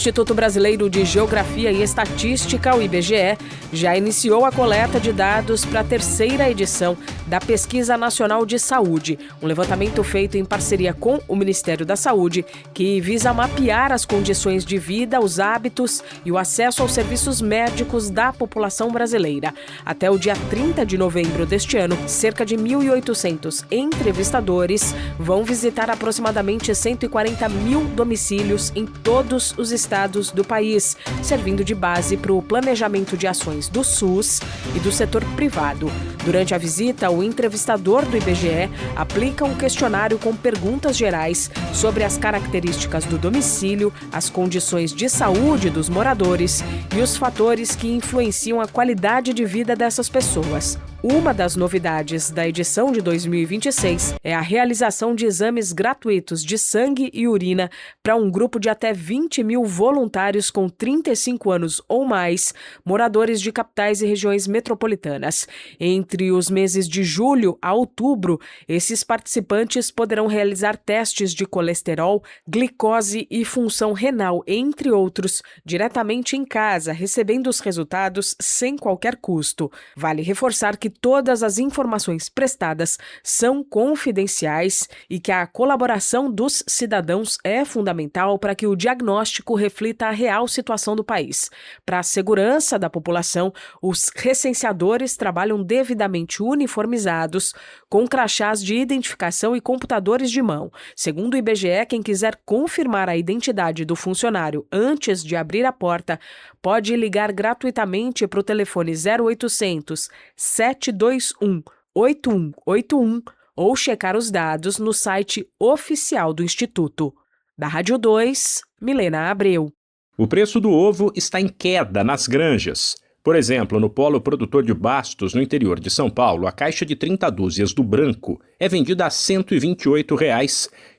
Instituto Brasileiro de Geografia e Estatística, o IBGE, já iniciou a coleta de dados para a terceira edição da Pesquisa Nacional de Saúde, um levantamento feito em parceria com o Ministério da Saúde, que visa mapear as condições de vida, os hábitos e o acesso aos serviços médicos da população brasileira. Até o dia 30 de novembro deste ano, cerca de 1.800 entrevistadores vão visitar aproximadamente 140 mil domicílios em todos os estados do país, servindo de base para o planejamento de ações do SUS e do setor privado. Durante a visita, o entrevistador do IBGE aplica um questionário com perguntas gerais sobre as características do domicílio, as condições de saúde dos moradores e os fatores que influenciam a qualidade de vida dessas pessoas. Uma das novidades da edição de 2026 é a realização de exames gratuitos de sangue e urina para um grupo de até 20 mil voluntários com 35 anos ou mais, moradores de capitais e regiões metropolitanas. Entre os meses de julho a outubro, esses participantes poderão realizar testes de colesterol, glicose e função renal, entre outros, diretamente em casa, recebendo os resultados sem qualquer custo. Vale reforçar que todas as informações prestadas são confidenciais e que a colaboração dos cidadãos é fundamental para que o diagnóstico reflita a real situação do país. Para a segurança da população, os recenseadores trabalham devidamente uniformizados, com crachás de identificação e computadores de mão. Segundo o IBGE, quem quiser confirmar a identidade do funcionário antes de abrir a porta, pode ligar gratuitamente para o telefone 0800 721 8181 ou checar os dados no site oficial do Instituto. Da Rádio 2, Milena Abreu. O preço do ovo está em queda nas granjas. Por exemplo, no polo produtor de Bastos, no interior de São Paulo, a caixa de 30 dúzias do branco é vendida a R$ 128,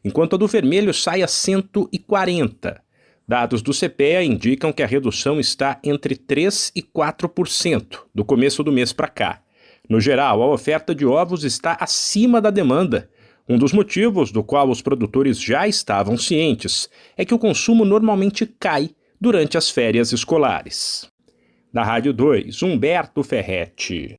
enquanto a do vermelho sai a R$ 140. Dados do CPEA indicam que a redução está entre 3% e 4% do começo do mês para cá. No geral, a oferta de ovos está acima da demanda. Um dos motivos do qual os produtores já estavam cientes é que o consumo normalmente cai durante as férias escolares. Da Rádio 2, Humberto Ferretti.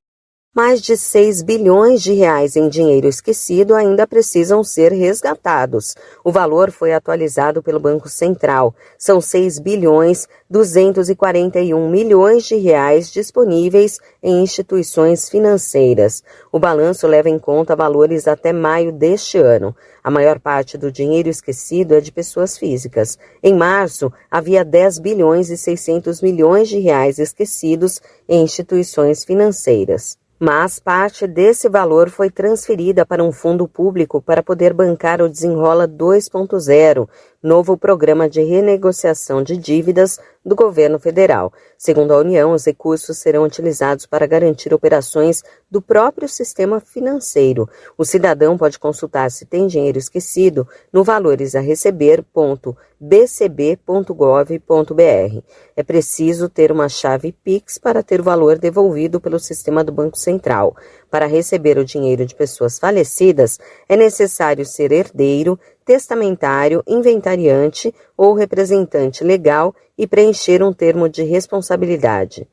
Mais de 6 bilhões de reais em dinheiro esquecido ainda precisam ser resgatados. O valor foi atualizado pelo Banco Central. São 6 bilhões 241 milhões de reais disponíveis em instituições financeiras. O balanço leva em conta valores até maio deste ano. A maior parte do dinheiro esquecido é de pessoas físicas. Em março, havia 10 bilhões e 600 milhões de reais esquecidos em instituições financeiras. Mas parte desse valor foi transferida para um fundo público para poder bancar o Desenrola 2.0, novo programa de renegociação de dívidas do governo federal. Segundo a União, os recursos serão utilizados para garantir operações do próprio sistema financeiro. O cidadão pode consultar se tem dinheiro esquecido no valoresareceber.bcb.gov.br. É preciso ter uma chave Pix para ter o valor devolvido pelo sistema do Banco Central. Para receber o dinheiro de pessoas falecidas, é necessário ser herdeiro, testamentário, inventariante ou representante legal e preencher um termo de responsabilidade.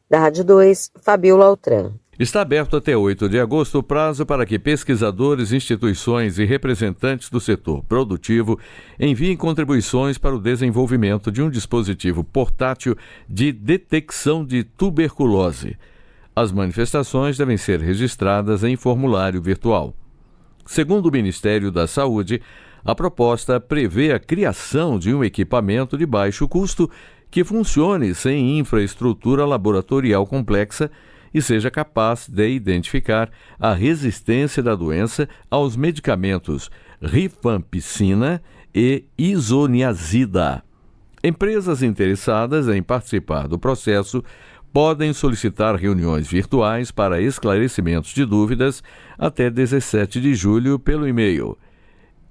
Da Rádio 2, Fabiola Altran. Está aberto até 8 de agosto o prazo para que pesquisadores, instituições e representantes do setor produtivo enviem contribuições para o desenvolvimento de um dispositivo portátil de detecção de tuberculose. As manifestações devem ser registradas em formulário virtual. Segundo o Ministério da Saúde, a proposta prevê a criação de um equipamento de baixo custo que funcione sem infraestrutura laboratorial complexa e seja capaz de identificar a resistência da doença aos medicamentos rifampicina e isoniazida. Empresas interessadas em participar do processo podem solicitar reuniões virtuais para esclarecimentos de dúvidas até 17 de julho pelo e-mail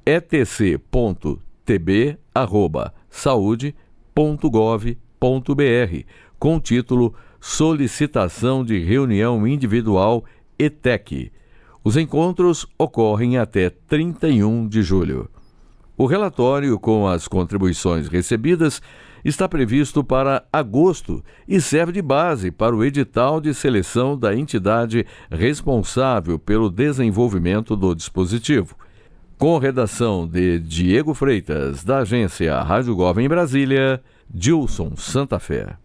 etc.tb@saude.gov.br com o título Solicitação de Reunião Individual ETEC. Os encontros ocorrem até 31 de julho. O relatório com as contribuições recebidas está previsto para agosto e serve de base para o edital de seleção da entidade responsável pelo desenvolvimento do dispositivo. Com redação de Diego Freitas, da agência Rádio Gov em Brasília, Dilson Santa Fé.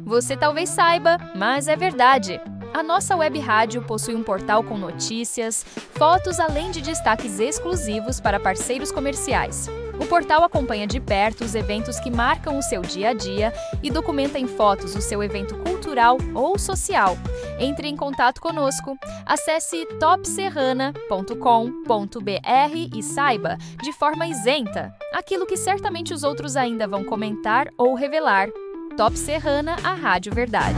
Você talvez saiba, mas é verdade. A nossa web rádio possui um portal com notícias, fotos, além de destaques exclusivos para parceiros comerciais. O portal acompanha de perto os eventos que marcam o seu dia a dia e documenta em fotos o seu evento cultural ou social. Entre em contato conosco. Acesse topserrana.com.br e saiba, de forma isenta, aquilo que certamente os outros ainda vão comentar ou revelar. Top Serrana, a Rádio Verdade.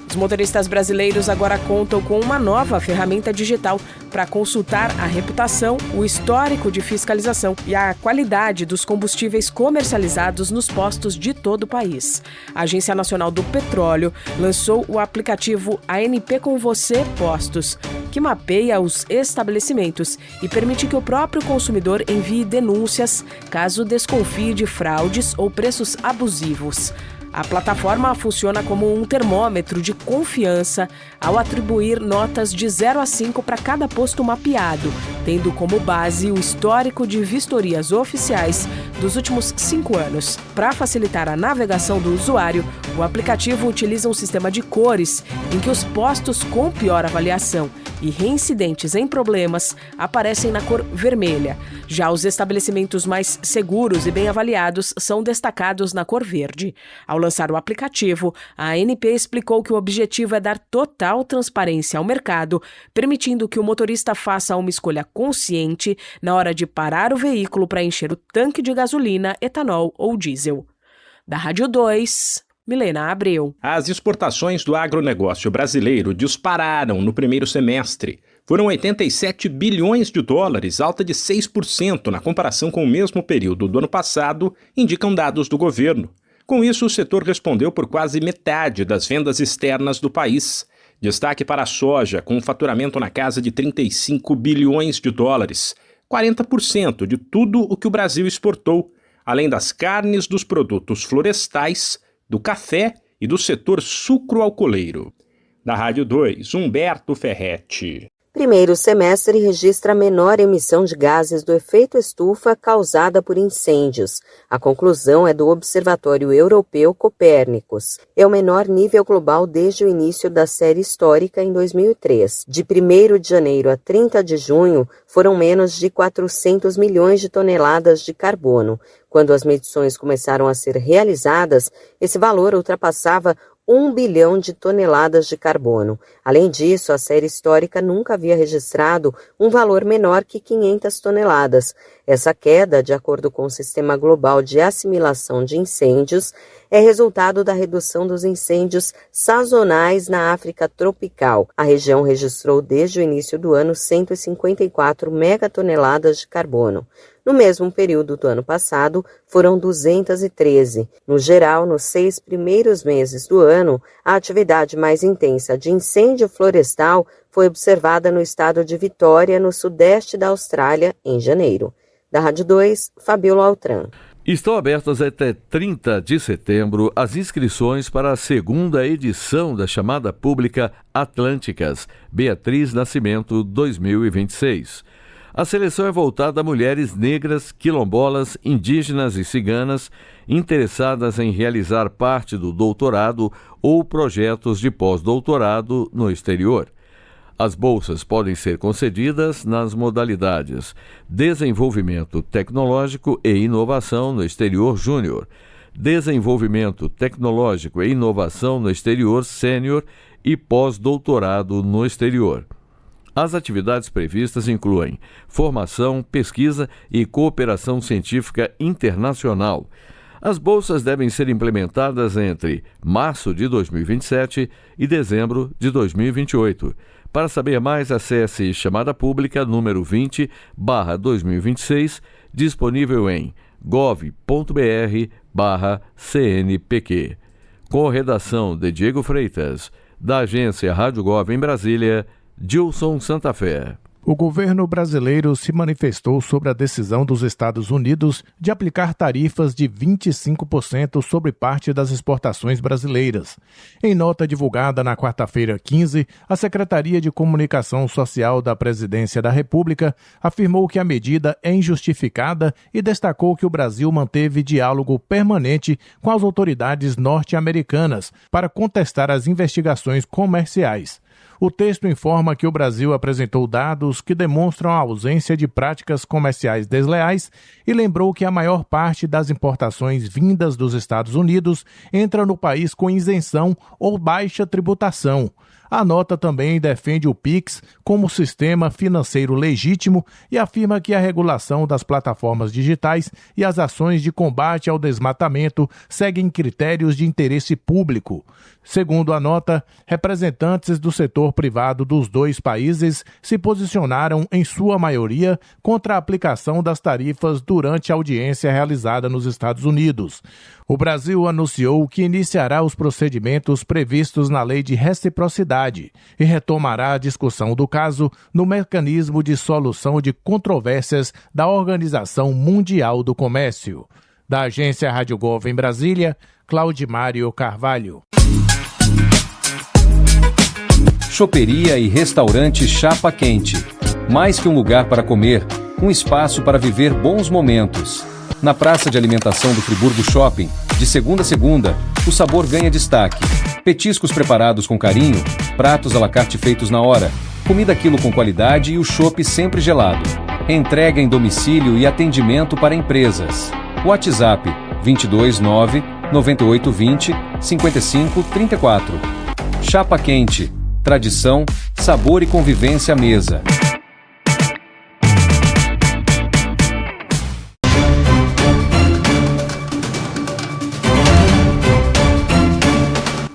Os motoristas brasileiros agora contam com uma nova ferramenta digital para consultar a reputação, o histórico de fiscalização e a qualidade dos combustíveis comercializados nos postos de todo o país. A Agência Nacional do Petróleo lançou o aplicativo ANP com Você Postos, que mapeia os estabelecimentos e permite que o próprio consumidor envie denúncias caso desconfie de fraudes ou preços abusivos. A plataforma funciona como um termômetro de confiança ao atribuir notas de 0 a 5 para cada posto mapeado, tendo como base o histórico de vistorias oficiais dos últimos 5 anos. Para facilitar a navegação do usuário, o aplicativo utiliza um sistema de cores em que os postos com pior avaliação e reincidentes em problemas aparecem na cor vermelha. Já os estabelecimentos mais seguros e bem avaliados são destacados na cor verde. Ao lançar o aplicativo, a ANP explicou que o objetivo é dar total transparência ao mercado, permitindo que o motorista faça uma escolha consciente na hora de parar o veículo para encher o tanque de gasolina, etanol ou diesel. Da Rádio 2, Milena Abreu. As exportações do agronegócio brasileiro dispararam no primeiro semestre. Foram 87 bilhões de dólares, alta de 6% na comparação com o mesmo período do ano passado, indicam dados do governo. Com isso, o setor respondeu por quase metade das vendas externas do país. Destaque para a soja, com um faturamento na casa de 35 bilhões de dólares, 40% de tudo o que o Brasil exportou, além das carnes, dos produtos florestais, do café e do setor sucroalcooleiro. Da Rádio 2, Humberto Ferretti. Primeiro semestre registra a menor emissão de gases do efeito estufa causada por incêndios. A conclusão é do Observatório Europeu Copérnicos. É o menor nível global desde o início da série histórica em 2003. De 1º de janeiro a 30 de junho, foram menos de 400 milhões de toneladas de carbono. Quando as medições começaram a ser realizadas, esse valor ultrapassava 1 bilhão de toneladas de carbono. Além disso, a série histórica nunca havia registrado um valor menor que 500 toneladas. Essa queda, de acordo com o Sistema Global de Assimilação de Incêndios, é resultado da redução dos incêndios sazonais na África tropical. A região registrou desde o início do ano 154 megatoneladas de carbono. No mesmo período do ano passado, foram 213. No geral, nos 6 primeiros meses do ano, a atividade mais intensa de incêndio florestal foi observada no estado de Vitória, no sudeste da Austrália, em janeiro. Da Rádio 2, Fabíola Altran. Estão abertas até 30 de setembro as inscrições para a segunda edição da chamada pública Atlânticas, Beatriz Nascimento 2026. A seleção é voltada a mulheres negras, quilombolas, indígenas e ciganas interessadas em realizar parte do doutorado ou projetos de pós-doutorado no exterior. As bolsas podem ser concedidas nas modalidades Desenvolvimento Tecnológico e Inovação no Exterior Júnior, Desenvolvimento Tecnológico e Inovação no Exterior Sênior e Pós-doutorado no Exterior. As atividades previstas incluem formação, pesquisa e cooperação científica internacional. As bolsas devem ser implementadas entre março de 2027 e dezembro de 2028. Para saber mais, acesse chamada pública número 20/2026, disponível em www.gov.br/CNPq. Com redação de Diego Freitas, da agência Rádio Gov em Brasília, Gilson Santa Fé. O governo brasileiro se manifestou sobre a decisão dos Estados Unidos de aplicar tarifas de 25% sobre parte das exportações brasileiras. Em nota divulgada na quarta-feira 15, a Secretaria de Comunicação Social da Presidência da República afirmou que a medida é injustificada e destacou que o Brasil manteve diálogo permanente com as autoridades norte-americanas para contestar as investigações comerciais. O texto informa que o Brasil apresentou dados que demonstram a ausência de práticas comerciais desleais e lembrou que a maior parte das importações vindas dos Estados Unidos entra no país com isenção ou baixa tributação. A nota também defende o PIX como sistema financeiro legítimo e afirma que a regulação das plataformas digitais e as ações de combate ao desmatamento seguem critérios de interesse público. Segundo a nota, representantes do setor privado dos dois países se posicionaram, em sua maioria, contra a aplicação das tarifas durante a audiência realizada nos Estados Unidos. O Brasil anunciou que iniciará os procedimentos previstos na Lei de Reciprocidade e retomará a discussão do caso no mecanismo de solução de controvérsias da Organização Mundial do Comércio. Da agência Rádio Gov em Brasília, Claudimário Carvalho. Choperia e restaurante Chapa Quente. Mais que um lugar para comer, um espaço para viver bons momentos. Na praça de alimentação do Friburgo Shopping, de segunda a segunda, o sabor ganha destaque. Petiscos preparados com carinho, pratos à la carte feitos na hora, comida quilo com qualidade e o chopp sempre gelado. Entrega em domicílio e atendimento para empresas. WhatsApp 229 9820 5534. Chapa Quente. Tradição, sabor e convivência à mesa.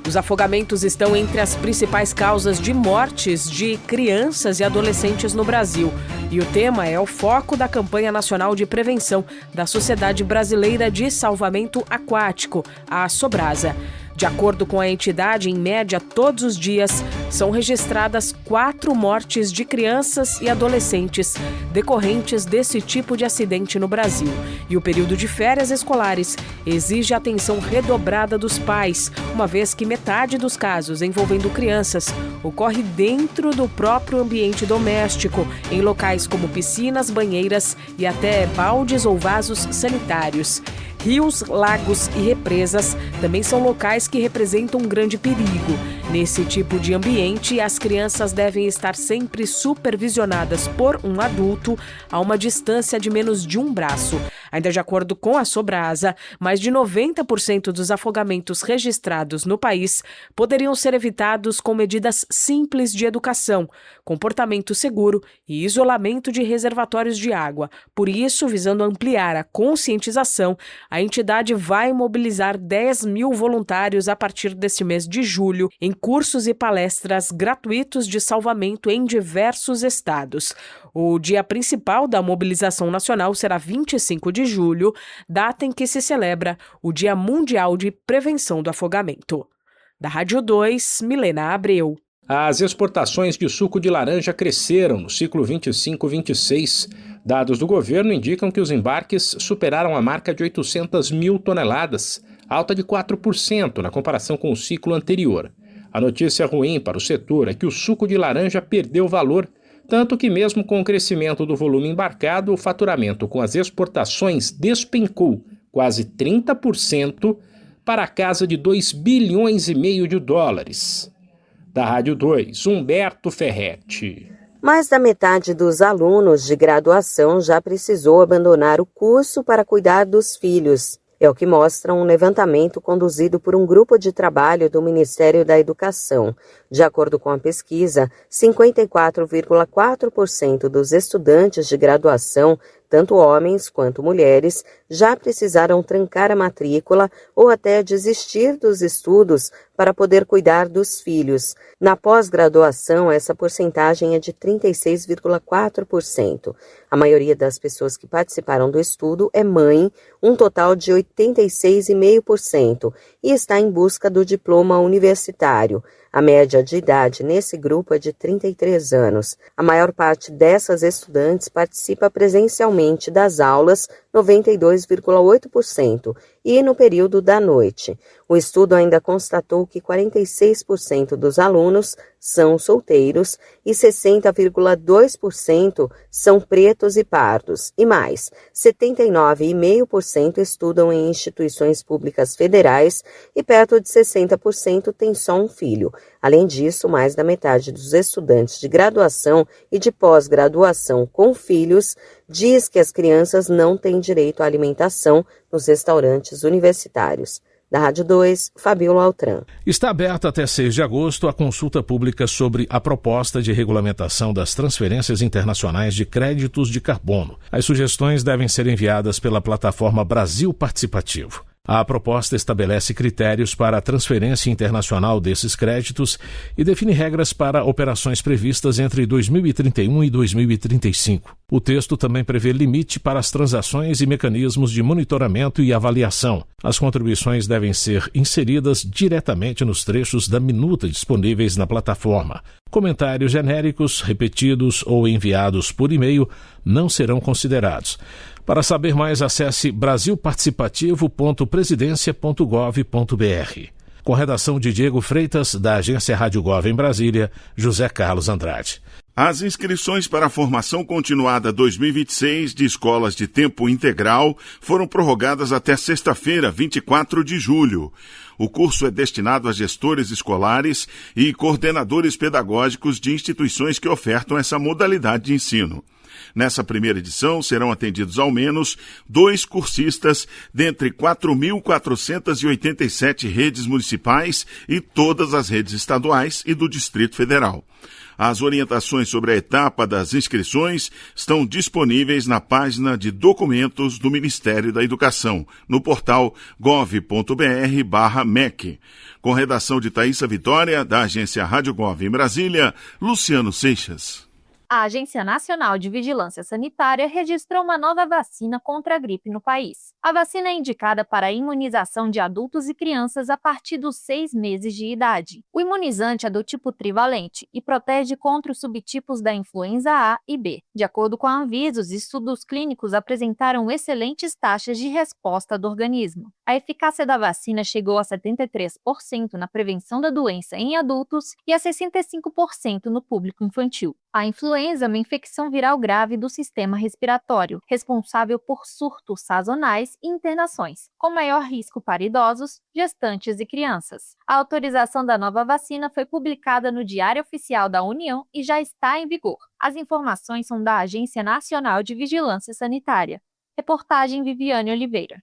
Os afogamentos estão entre as principais causas de mortes de crianças e adolescentes no Brasil. E o tema é o foco da campanha nacional de prevenção da Sociedade Brasileira de Salvamento Aquático, a Sobrasa. De acordo com a entidade, em média, todos os dias são registradas 4 mortes de crianças e adolescentes decorrentes desse tipo de acidente no Brasil. E o período de férias escolares exige atenção redobrada dos pais, uma vez que metade dos casos envolvendo crianças ocorre dentro do próprio ambiente doméstico, em locais como piscinas, banheiras e até baldes ou vasos sanitários. Rios, lagos e represas também são locais que representam um grande perigo. Nesse tipo de ambiente, as crianças devem estar sempre supervisionadas por um adulto a uma distância de menos de um braço. Ainda de acordo com a Sobrasa, mais de 90% dos afogamentos registrados no país poderiam ser evitados com medidas simples de educação, comportamento seguro e isolamento de reservatórios de água. Por isso, visando ampliar a conscientização, a entidade vai mobilizar 10 mil voluntários a partir deste mês de julho em cursos e palestras gratuitos de salvamento em diversos estados. O dia principal da mobilização nacional será 25 de julho, data em que se celebra o Dia Mundial de Prevenção do Afogamento. Da Rádio 2, Milena Abreu. As exportações de suco de laranja cresceram no ciclo 25-26. Dados do governo indicam que os embarques superaram a marca de 800 mil toneladas, alta de 4% na comparação com o ciclo anterior. A notícia ruim para o setor é que o suco de laranja perdeu valor, tanto que mesmo com o crescimento do volume embarcado, o faturamento com as exportações despencou quase 30% para a casa de 2,5 bilhões de dólares. Da Rádio 2, Humberto Ferretti. Mais da metade dos alunos de graduação já precisou abandonar o curso para cuidar dos filhos. É o que mostra um levantamento conduzido por um grupo de trabalho do Ministério da Educação. De acordo com a pesquisa, 54,4% dos estudantes de graduação, tanto homens quanto mulheres, já precisaram trancar a matrícula ou até desistir dos estudos para poder cuidar dos filhos. Na pós-graduação, essa porcentagem é de 36,4%. A maioria das pessoas que participaram do estudo é mãe um total de 86,5%, e está em busca do diploma universitário. A média de idade nesse grupo é de 33 anos. A maior parte dessas estudantes participa presencialmente das aulas, 92,8%, e no período da noite. O estudo ainda constatou que 46% dos alunos são solteiros e 60,2% são pretos e pardos. E mais, 79,5% estudam em instituições públicas federais e perto de 60% têm só um filho. Além disso, mais da metade dos estudantes de graduação e de pós-graduação com filhos diz que as crianças não têm direito à alimentação nos restaurantes universitários. Da Rádio 2, Fabiola Altran. Está aberta até 6 de agosto a consulta pública sobre a proposta de regulamentação das transferências internacionais de créditos de carbono. As sugestões devem ser enviadas pela plataforma Brasil Participativo. A proposta estabelece critérios para a transferência internacional desses créditos e define regras para operações previstas entre 2031 e 2035. O texto também prevê limite para as transações e mecanismos de monitoramento e avaliação. As contribuições devem ser inseridas diretamente nos trechos da minuta disponíveis na plataforma. Comentários genéricos, repetidos ou enviados por e-mail não serão considerados. Para saber mais, acesse brasilparticipativo.presidencia.gov.br. Com redação de Diego Freitas, da agência Rádio Gov em Brasília, José Carlos Andrade. As inscrições para a formação continuada 2026 de escolas de tempo integral foram prorrogadas até sexta-feira, 24 de julho. O curso é destinado a gestores escolares e coordenadores pedagógicos de instituições que ofertam essa modalidade de ensino. Nessa primeira edição, serão atendidos ao menos 2 cursistas dentre 4.487 redes municipais e todas as redes estaduais e do Distrito Federal. As orientações sobre a etapa das inscrições estão disponíveis na página de documentos do Ministério da Educação, no portal gov.br/MEC. Com redação de Thaísa Vitória, da agência Rádio Gov em Brasília, Luciano Seixas. A Agência Nacional de Vigilância Sanitária registrou uma nova vacina contra a gripe no país. A vacina é indicada para a imunização de adultos e crianças a partir dos 6 meses de idade. O imunizante é do tipo trivalente e protege contra os subtipos da influenza A e B. De acordo com a Anvisa, os estudos clínicos apresentaram excelentes taxas de resposta do organismo. A eficácia da vacina chegou a 73% na prevenção da doença em adultos e a 65% no público infantil. A influenza é uma infecção viral grave do sistema respiratório, responsável por surtos sazonais e internações, com maior risco para idosos, gestantes e crianças. A autorização da nova vacina foi publicada no Diário Oficial da União e já está em vigor. As informações são da Agência Nacional de Vigilância Sanitária. Reportagem Viviane Oliveira.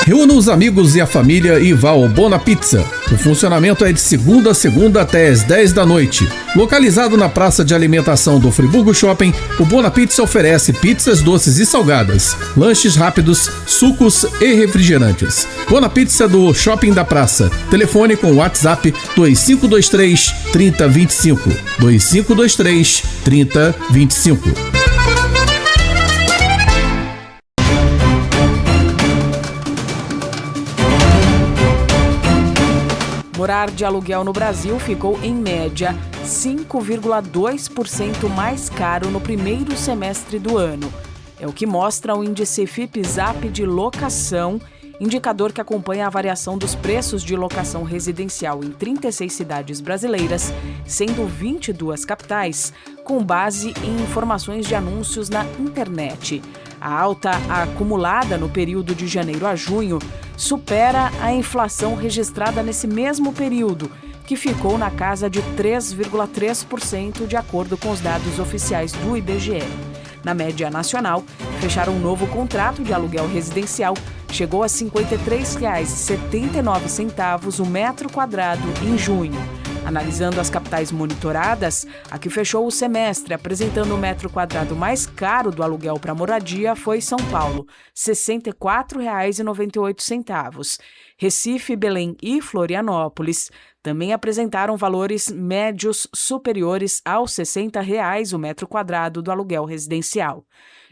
Reúna os amigos e a família e vá ao Bona Pizza. O funcionamento é de segunda a segunda até às 10 da noite. Localizado na praça de alimentação do Friburgo Shopping, o Bona Pizza oferece pizzas doces e salgadas, lanches rápidos, sucos e refrigerantes. Bona Pizza do Shopping da Praça. Telefone com WhatsApp 2523 3025. 2523 3025. Morar de aluguel no Brasil ficou, em média, 5,2% mais caro no primeiro semestre do ano. É o que mostra o índice FIPE-ZAP de locação, indicador que acompanha a variação dos preços de locação residencial em 36 cidades brasileiras, sendo 22 capitais, com base em informações de anúncios na internet. A alta acumulada no período de janeiro a junho supera a inflação registrada nesse mesmo período, que ficou na casa de 3,3%, de acordo com os dados oficiais do IBGE. Na média nacional, fechar um novo contrato de aluguel residencial chegou a R$ 53,79 o metro quadrado em junho. Analisando as capitais monitoradas, a que fechou o semestre apresentando o metro quadrado mais caro do aluguel para moradia foi São Paulo, R$ 64,98. Recife, Belém e Florianópolis também apresentaram valores médios superiores aos R$ 60 o metro quadrado do aluguel residencial.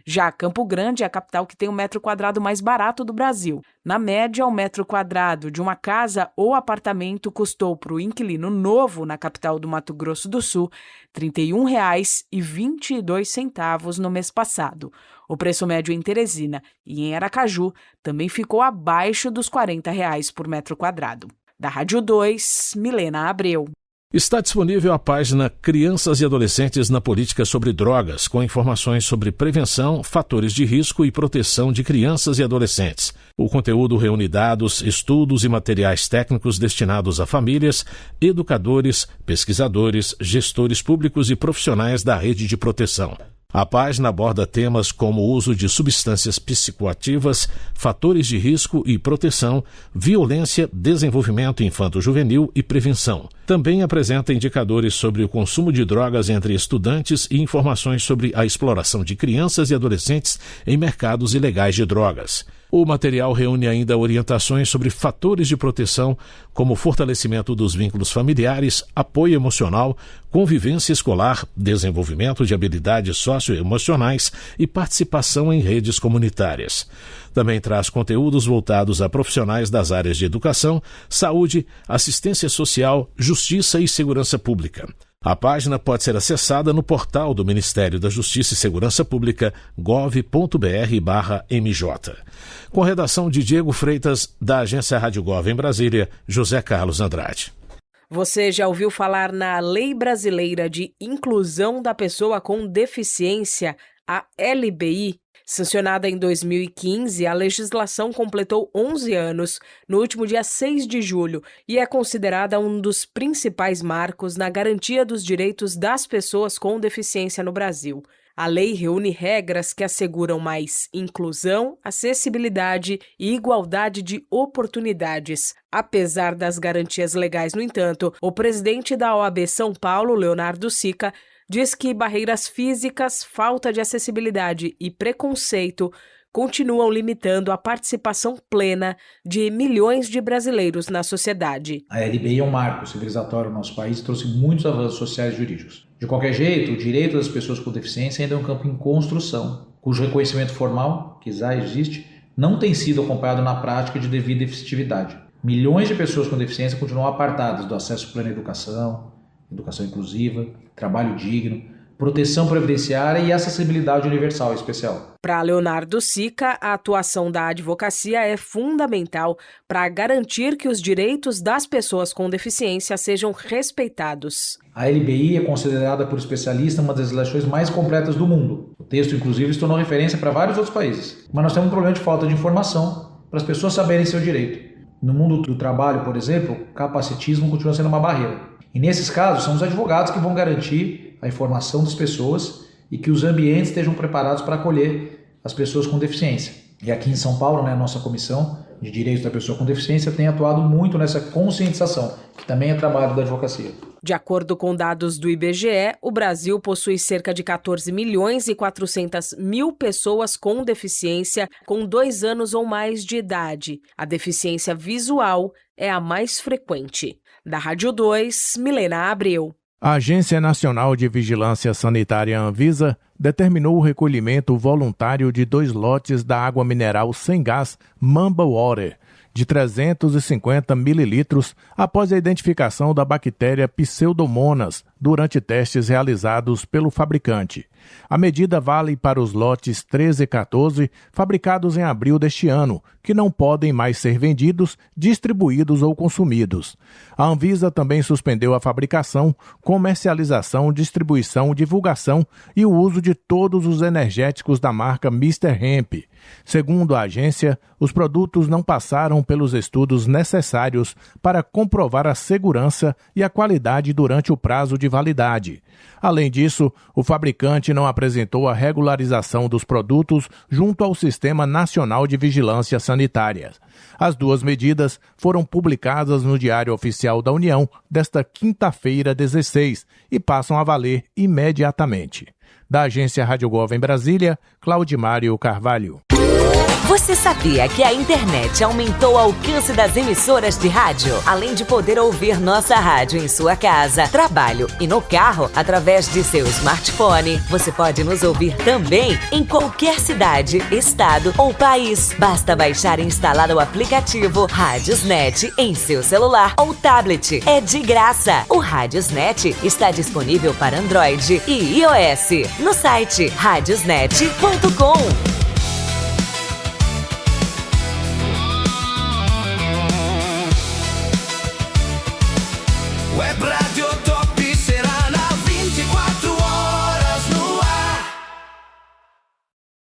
Já Campo Grande é a capital que tem o metro quadrado mais barato do Brasil. Na média, o metro quadrado de uma casa ou apartamento custou para o inquilino novo na capital do Mato Grosso do Sul R$ 31,22 no mês passado. O preço médio em Teresina e em Aracaju também ficou abaixo dos R$ 40 por metro quadrado. Da Rádio 2, Milena Abreu. Está disponível a página Crianças e Adolescentes na Política sobre Drogas, com informações sobre prevenção, fatores de risco e proteção de crianças e adolescentes. O conteúdo reúne dados, estudos e materiais técnicos destinados a famílias, educadores, pesquisadores, gestores públicos e profissionais da rede de proteção. A página aborda temas como o uso de substâncias psicoativas, fatores de risco e proteção, violência, desenvolvimento infanto-juvenil e prevenção. Também apresenta indicadores sobre o consumo de drogas entre estudantes e informações sobre a exploração de crianças e adolescentes em mercados ilegais de drogas. O material reúne ainda orientações sobre fatores de proteção, como fortalecimento dos vínculos familiares, apoio emocional, convivência escolar, desenvolvimento de habilidades socioemocionais e participação em redes comunitárias. Também traz conteúdos voltados a profissionais das áreas de educação, saúde, assistência social, justiça e segurança pública. A página pode ser acessada no portal do Ministério da Justiça e Segurança Pública, gov.br/MJ. Com redação de Diego Freitas, da Agência Rádio Gov em Brasília, José Carlos Andrade. Você já ouviu falar na Lei Brasileira de Inclusão da Pessoa com Deficiência, a LBI? Sancionada em 2015, a legislação completou 11 anos no último dia 6 de julho e é considerada um dos principais marcos na garantia dos direitos das pessoas com deficiência no Brasil. A lei reúne regras que asseguram mais inclusão, acessibilidade e igualdade de oportunidades. Apesar das garantias legais, no entanto, o presidente da OAB São Paulo, Leonardo Sica, diz que barreiras físicas, falta de acessibilidade e preconceito continuam limitando a participação plena de milhões de brasileiros na sociedade. A LBI é um marco civilizatório no nosso país e trouxe muitos avanços sociais e jurídicos. De qualquer jeito, o direito das pessoas com deficiência ainda é um campo em construção, cujo reconhecimento formal, que já existe, não tem sido acompanhado na prática de devida efetividade. Milhões de pessoas com deficiência continuam apartadas do acesso pleno à educação inclusiva, trabalho digno, proteção previdenciária e acessibilidade universal e especial. Para Leonardo Sica, a atuação da advocacia é fundamental para garantir que os direitos das pessoas com deficiência sejam respeitados. A LBI é considerada por especialistas uma das legislações mais completas do mundo. O texto, inclusive, se tornou referência para vários outros países. Mas nós temos um problema de falta de informação para as pessoas saberem seu direito. No mundo do trabalho, por exemplo, o capacitismo continua sendo uma barreira. E nesses casos, são os advogados que vão garantir a informação das pessoas e que os ambientes estejam preparados para acolher as pessoas com deficiência. E aqui em São Paulo, a nossa Comissão de Direitos da Pessoa com Deficiência tem atuado muito nessa conscientização, que também é trabalho da advocacia. De acordo com dados do IBGE, o Brasil possui cerca de 14.400.000 pessoas com deficiência com 2 anos ou mais de idade. A deficiência visual é a mais frequente. Da Rádio 2, Milena Abreu. A Agência Nacional de Vigilância Sanitária Anvisa determinou o recolhimento voluntário de 2 lotes da água mineral sem gás Mamba Water, de 350 mililitros, após a identificação da bactéria Pseudomonas durante testes realizados pelo fabricante. A medida vale para os lotes 13 e 14, fabricados em abril deste ano, que não podem mais ser vendidos, distribuídos ou consumidos. A Anvisa também suspendeu a fabricação, comercialização, distribuição, divulgação e o uso de todos os energéticos da marca Mr. Hemp. Segundo a agência, os produtos não passaram pelos estudos necessários para comprovar a segurança e a qualidade durante o prazo de validade. Além disso, o fabricante não apresentou a regularização dos produtos junto ao Sistema Nacional de Vigilância Sanitária. As 2 medidas foram publicadas no Diário Oficial da União desta quinta-feira, 16, e passam a valer imediatamente. Da Agência Rádio Gov em Brasília, Claudimário Carvalho. Você sabia que a internet aumentou o alcance das emissoras de rádio? Além de poder ouvir nossa rádio em sua casa, trabalho e no carro, através de seu smartphone, você pode nos ouvir também em qualquer cidade, estado ou país. Basta baixar e instalar o aplicativo Radiosnet em seu celular ou tablet. É de graça. O Radiosnet está disponível para Android e iOS no site radiosnet.com.